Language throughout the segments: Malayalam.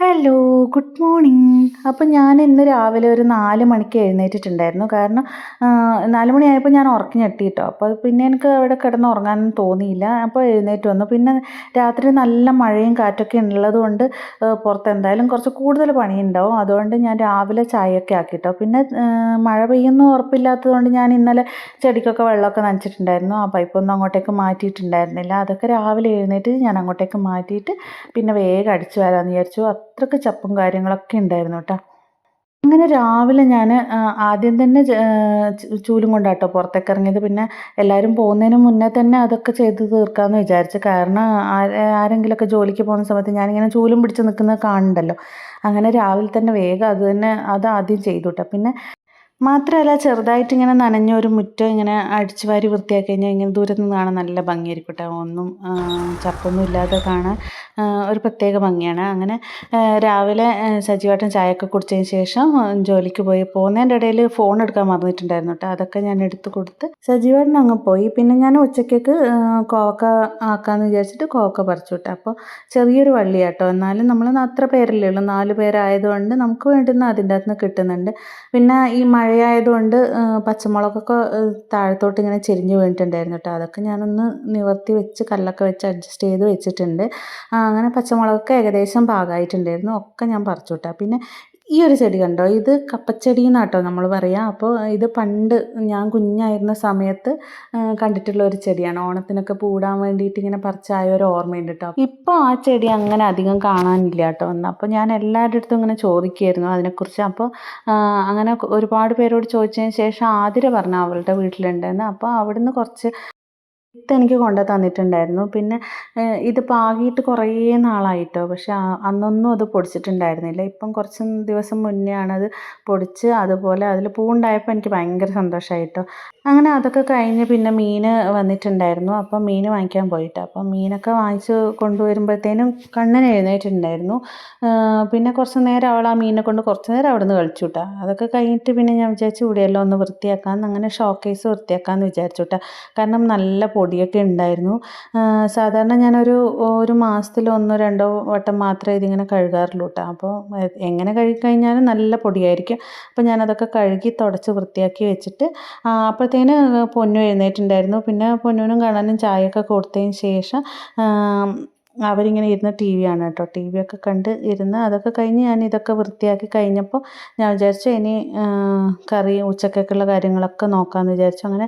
Hello, good morning. അപ്പം ഞാൻ ഇന്ന് രാവിലെ ഒരു 4 മണിക്ക് എഴുന്നേറ്റിട്ടുണ്ടായിരുന്നു. കാരണം 4 മണിയായപ്പോൾ ഞാൻ ഉറക്കം ഞെട്ടി കേട്ടോ. അപ്പോൾ പിന്നെ എനിക്ക് അവിടെ കിടന്ന് ഉറങ്ങാനൊന്നും തോന്നിയില്ല. അപ്പോൾ എഴുന്നേറ്റ് വന്നു. പിന്നെ രാത്രി നല്ല മഴയും കാറ്റൊക്കെ ഉള്ളതുകൊണ്ട് പുറത്ത് എന്തായാലും കുറച്ച് കൂടുതൽ പണിയുണ്ടാവും. അതുകൊണ്ട് ഞാൻ രാവിലെ ചായയൊക്കെ ആക്കി കേട്ടോ. പിന്നെ മഴ പെയ്യുന്ന ഉറപ്പില്ലാത്തതുകൊണ്ട് ഞാൻ ഇന്നലെ ചെടിക്കൊക്കെ വെള്ളമൊക്കെ നനച്ചിട്ടുണ്ടായിരുന്നു. ആ പൈപ്പൊന്നും അങ്ങോട്ടേക്ക് മാറ്റിയിട്ടുണ്ടായിരുന്നില്ല. അതൊക്കെ രാവിലെ എഴുന്നേറ്റ് ഞാൻ അങ്ങോട്ടേക്ക് മാറ്റിയിട്ട് പിന്നെ വേഗം അടിച്ചു വരാമെന്ന് വിചാരിച്ചു. അത്രയ്ക്ക് ചപ്പും കാര്യങ്ങളൊക്കെ ഉണ്ടായിരുന്നു കേട്ടോ. അങ്ങനെ രാവിലെ ഞാൻ ആദ്യം തന്നെ ചൂലും കൊണ്ടാട്ടോ പുറത്തേക്ക് ഇറങ്ങിയത്. പിന്നെ എല്ലാവരും പോകുന്നതിന് മുന്നേ തന്നെ അതൊക്കെ ചെയ്ത് തീർക്കാമെന്ന് വിചാരിച്ചു. കാരണം ആരെങ്കിലുമൊക്കെ ജോലിക്ക് പോകുന്ന സമയത്ത് ഞാനിങ്ങനെ ചൂലും പിടിച്ച് നിൽക്കുന്നത് കാണുന്നുണ്ടല്ലോ. അങ്ങനെ രാവിലെ തന്നെ വേഗം അത് ആദ്യം ചെയ്തു കേട്ടോ. പിന്നെ മാത്രമല്ല ചെറുതായിട്ട് ഇങ്ങനെ നനഞ്ഞ ഒരു മുറ്റം ഇങ്ങനെ അടിച്ചു വാരി വൃത്തിയാക്കി കഴിഞ്ഞാൽ ഇങ്ങനെ ദൂരത്ത് നിന്ന് കാണാൻ നല്ല ഭംഗിയായിരിക്കും കേട്ടോ. ഒന്നും ചപ്പൊന്നും ഇല്ലാതെ കാണാൻ ഒരു പ്രത്യേക ഭംഗിയാണ്. അങ്ങനെ രാവിലെ സജീവേട്ടൻ ചായയൊക്കെ കുടിച്ചതിന് ശേഷം ജോലിക്ക് പോയി. പോകുന്നതിൻ്റെ ഇടയിൽ ഫോൺ എടുക്കാൻ മറന്നിട്ടുണ്ടായിരുന്നു കേട്ടോ. അതൊക്കെ ഞാൻ എടുത്ത് കൊടുത്ത് സജീവേട്ടൻ അങ്ങ് പോയി. പിന്നെ ഞാൻ ഉച്ചക്കേക്ക് കോവക്ക ആക്കാമെന്ന് വിചാരിച്ചിട്ട് കോവക്ക പറിച്ചു വിട്ടു. അപ്പോൾ ചെറിയൊരു വള്ളിയാട്ടോ, എന്നാലും നമ്മൾ അത്ര പേരല്ലേ ഉള്ളൂ, 4 പേരായതുകൊണ്ട് നമുക്ക് വേണ്ടുന്ന അതിൻ്റെ അകത്ത് നിന്ന് കിട്ടുന്നുണ്ട്. പിന്നെ ഈ മഴയായതുകൊണ്ട് പച്ചമുളകൊക്കെ താഴത്തോട്ട് ഇങ്ങനെ ചെരിഞ്ഞ് വീണിട്ടുണ്ടായിരുന്നു കേട്ടോ. അതൊക്കെ ഞാനൊന്ന് നിവർത്തി വെച്ച് കല്ലൊക്കെ വെച്ച് അഡ്ജസ്റ്റ് ചെയ്ത് വെച്ചിട്ടുണ്ട്. അങ്ങനെ പച്ചമുളകൊക്കെ ഏകദേശം പാകമായിട്ടുണ്ടായിരുന്നു. ഒക്കെ ഞാൻ പറിച്ചു വിട്ടാ. പിന്നെ ഈ ഒരു ചെടി കണ്ടോ, ഇത് കപ്പച്ചെടി എന്നാട്ടോ നമ്മൾ പറയുക. അപ്പോൾ ഇത് പണ്ട് ഞാൻ കുഞ്ഞായിരുന്ന സമയത്ത് കണ്ടിട്ടുള്ള ഒരു ചെടിയാണ്. ഓണത്തിനൊക്കെ പൂടാൻ വേണ്ടിയിട്ട് ഇങ്ങനെ പറിച്ചായ ഒരു ഓർമ്മയുണ്ട് കേട്ടോ. ഇപ്പോൾ ആ ചെടി അങ്ങനെ അധികം കാണാനില്ല കേട്ടോ. അപ്പോൾ ഞാൻ എല്ലാവരുടെ അടുത്തും ഇങ്ങനെ ചോദിക്കുമായിരുന്നു അതിനെക്കുറിച്ച്. അപ്പോൾ അങ്ങനെ ഒരുപാട് പേരോട് ചോദിച്ചതിന് ശേഷം ആതിര പറഞ്ഞു അവളുടെ വീട്ടിലുണ്ടെന്ന്. അപ്പോൾ അവിടുന്ന് കുറച്ച് എനിക്ക് കൊണ്ട് തന്നിട്ടുണ്ടായിരുന്നു. പിന്നെ ഇത് പാകിയിട്ട് കുറേ നാളായിട്ടോ. പക്ഷെ അന്നൊന്നും അത് പൊടിച്ചിട്ടുണ്ടായിരുന്നില്ല. ഇപ്പം കുറച്ച് ദിവസം മുന്നേ ആണത് പൊടിച്ച് അതുപോലെ അതിൽ പൂവുണ്ടായപ്പോൾ എനിക്ക് ഭയങ്കര സന്തോഷമായിട്ടോ. അങ്ങനെ അതൊക്കെ കഴിഞ്ഞ് പിന്നെ മീൻ വന്നിട്ടുണ്ടായിരുന്നു. അപ്പം മീൻ വാങ്ങിക്കാൻ പോയിട്ട് അപ്പം മീനൊക്കെ വാങ്ങിച്ച് കൊണ്ടുവരുമ്പോഴത്തേനും കണ്ണൻ എഴുന്നേറ്റിട്ടുണ്ടായിരുന്നു. പിന്നെ കുറച്ച് നേരം അവൾ ആ മീനിനെ കൊണ്ട് കുറച്ച് നേരം അവിടെ നിന്ന് കളിച്ചു കേട്ടോ. അതൊക്കെ കഴിഞ്ഞിട്ട് പിന്നെ ഞാൻ വിചാരിച്ചു ഇവിടെയെല്ലാം ഒന്ന് വൃത്തിയാക്കാമെന്ന്. അങ്ങനെ ഷോക്കേസ് വൃത്തിയാക്കാമെന്ന് വിചാരിച്ചു കേട്ടോ. കാരണം നല്ല പൊടിയൊക്കെ ഉണ്ടായിരുന്നു. സാധാരണ ഞാനൊരു മാസത്തിൽ 1-2 വട്ടം മാത്രമേ ഇതിങ്ങനെ കഴുകാറുള്ളൂ കേട്ടോ. അപ്പോൾ എങ്ങനെ കഴുകിക്കഴിഞ്ഞാലും നല്ല പൊടിയായിരിക്കും. അപ്പോൾ ഞാനതൊക്കെ കഴുകി തുടച്ച് വൃത്തിയാക്കി വെച്ചിട്ട് അപ്പോഴത്തേന് പൊന്നു എഴുന്നേറ്റുണ്ടായിരുന്നു. പിന്നെ പൊന്നുവിനും കാണാനും ചായയൊക്കെ കൊടുത്തതിന് ശേഷം അവരിങ്ങനെ ഇരുന്ന് ടി വി ആണ് കേട്ടോ. ടി വി ഒക്കെ കണ്ട് ഇരുന്ന് അതൊക്കെ കഴിഞ്ഞ് ഞാൻ ഇതൊക്കെ വൃത്തിയാക്കി കഴിഞ്ഞപ്പോൾ ഞാൻ വിചാരിച്ചു ഇനി ഉച്ചക്കൊക്കെയുള്ള കാര്യങ്ങളൊക്കെ നോക്കാമെന്ന് വിചാരിച്ചു. അങ്ങനെ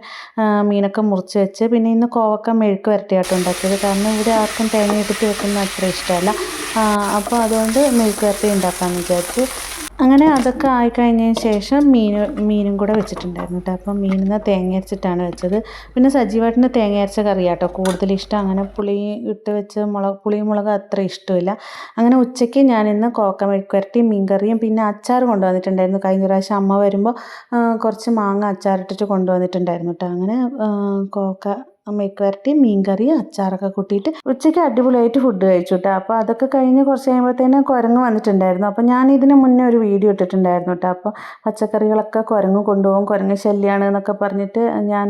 മീനൊക്കെ മുറിച്ച് വെച്ച് പിന്നെ ഇന്ന് കോവക്ക മെഴുക്ക് വരട്ടിയാട്ടോ ഉണ്ടാക്കിയത്. കാരണം ഇവിടെ ആർക്കും തേങ്ങ ഇട്ടിട്ട് വെക്കുന്നത് അത്ര ഇഷ്ടമല്ല. അപ്പോൾ അതുകൊണ്ട് മെഴുക്ക് വരട്ടി ഉണ്ടാക്കാമെന്ന് വിചാരിച്ചു. അങ്ങനെ അതൊക്കെ ആയിക്കഴിഞ്ഞതിന് ശേഷം മീനും കൂടെ വെച്ചിട്ടുണ്ടായിരുന്നു കേട്ടോ. അപ്പം മീനിന്ന് തേങ്ങ അരച്ചിട്ടാണ് വെച്ചത്. പിന്നെ സജീവായിട്ടിന് തേങ്ങ അരച്ച കറിയാട്ടോ കൂടുതൽ ഇഷ്ടം. അങ്ങനെ പുളി ഇട്ട് വെച്ച് പുളിയും മുളക് അത്ര ഇഷ്ടമില്ല. അങ്ങനെ ഉച്ചയ്ക്ക് ഞാനിന്ന് കോവക്ക മെഴുക്ക് വരട്ടിയും മീൻ കറിയും പിന്നെ അച്ചാർ കൊണ്ടുവന്നിട്ടുണ്ടായിരുന്നു. കഴിഞ്ഞ പ്രാവശ്യം അമ്മ വരുമ്പോൾ കുറച്ച് മാങ്ങ അച്ചാറിട്ടിട്ട് കൊണ്ടുവന്നിട്ടുണ്ടായിരുന്നു കേട്ടോ. അങ്ങനെ കോവക്ക മെഴുക്ക് വരട്ടി മീൻ കറി അച്ചാറൊക്കെ കൂട്ടിയിട്ട് ഉച്ചയ്ക്ക് അടിപൊളിയായിട്ട് ഫുഡ് കഴിച്ചു കേട്ടോ. അപ്പോൾ അതൊക്കെ കഴിഞ്ഞ് കുറച്ച് കഴിയുമ്പോഴത്തേന് കുരങ്ങ് വന്നിട്ടുണ്ടായിരുന്നു. അപ്പോൾ ഞാൻ ഇതിന് മുന്നേ ഒരു വീഡിയോ ഇട്ടിട്ടുണ്ടായിരുന്നു കേട്ടോ. അപ്പോൾ പച്ചക്കറികളൊക്കെ കുരങ്ങ് കൊണ്ടുപോകും, കുരങ്ങ് ശല്യമാണ് എന്നൊക്കെ പറഞ്ഞിട്ട് ഞാൻ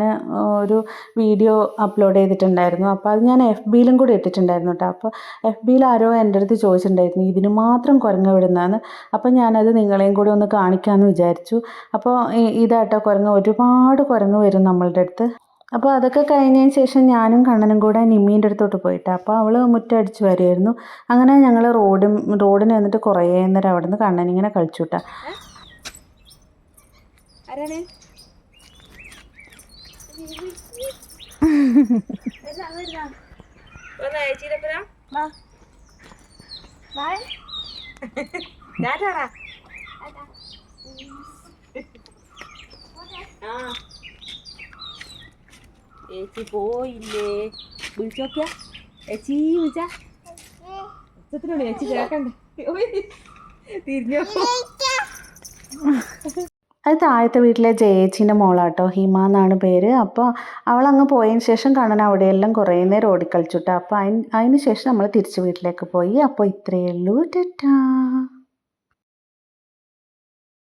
ഒരു വീഡിയോ അപ്ലോഡ് ചെയ്തിട്ടുണ്ടായിരുന്നു. അപ്പോൾ അത് ഞാൻ FBയിലും കൂടി ഇട്ടിട്ടുണ്ടായിരുന്നു കേട്ടോ. അപ്പോൾ FBയിൽ ആരോ എൻ്റെ അടുത്ത് ചോദിച്ചിട്ടുണ്ടായിരുന്നു ഇതിന് മാത്രം കുരങ്ങ് വിടുന്നതെന്ന്. അപ്പോൾ ഞാനത് നിങ്ങളെയും കൂടി ഒന്ന് കാണിക്കാമെന്ന് വിചാരിച്ചു. അപ്പോൾ ഇതാട്ടോ കുരങ്ങ്, ഒരുപാട് കുരങ്ങ് വരും നമ്മളുടെ അടുത്ത്. അപ്പോൾ അതൊക്കെ കഴിഞ്ഞതിന് ശേഷം ഞാനും കണ്ണനും കൂടെ നിമ്മീൻ്റെ അടുത്തോട്ട് പോയിട്ടാണ്. അപ്പോൾ അവൾ മുറ്റം അടിച്ച് വരുമായിരുന്നു. അങ്ങനെ ഞങ്ങൾ റോഡിന് വന്നിട്ട് കുറേ നേരം അവിടെ നിന്ന് കണ്ണനിങ്ങനെ കളിച്ചു വിട്ടാ. ചേച്ചി പോയില്ലേ? വിളിച്ചു നോക്കിയാ ചേച്ചി വിളിച്ചാ ഉച്ചത്തിനോട് ചേച്ചി കേക്കണ്ടേ? തിരിഞ്ഞോ? അത് താഴത്തെ വീട്ടിലെ ജയേച്ചീൻ്റെ മോളാട്ടോ, ഹിമ എന്നാണ് പേര്. അപ്പോൾ അവളങ്ങ് പോയതിന് ശേഷം കണ്ണൻ അവിടെയെല്ലാം കുറേ നേരം ഓടിക്കളിച്ചു കേട്ടോ. അപ്പോൾ അതിന് ശേഷം നമ്മൾ തിരിച്ച് വീട്ടിലേക്ക് പോയി. അപ്പോൾ ഇത്രയേ ഉള്ളൂ. ടാറ്റാ.